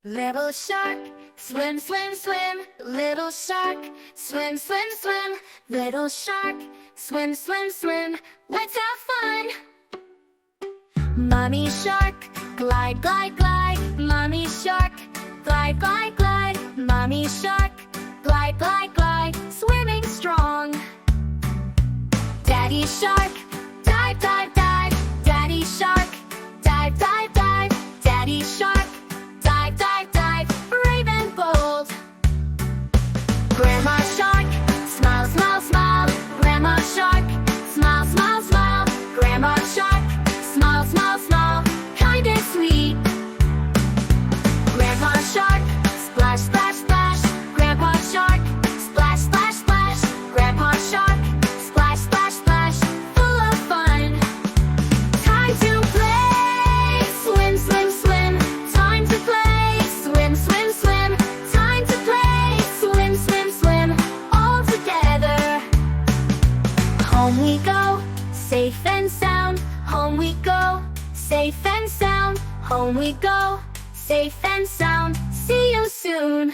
Little shark, swim, swim, swim. Little shark, swim, swim, swim. Little shark, swim, swim, swim. Let's have fun. Mommy shark, glide, glide, glide. Mommy shark, glide, glide, glide. Mommy shark, glide, glide, glide. Swimming strong. Daddy shark, dive, dive, dive. Daddy shark, dive, dive, dive. Daddy shark, dive, dive, dive. Brave and bold. Grandma shark, smile, smile, smile. Grandma shark, smile, smile, smile. Grandma shark, smile, smile, smile. Kind and sweet. Grandpa shark, splash, splash, splash. Grandpa shark, splash, splash, splash. Grandpa shark, splash, splash, splash. Full of fun. Time to play. Swim, swim, swim. Time to play. Swim, swim, swim. Time to play. Swim, swim, swim. All together. Home we go, safe and sound. Home we go, safe and sound. Home we go, safe and sound. See you soon.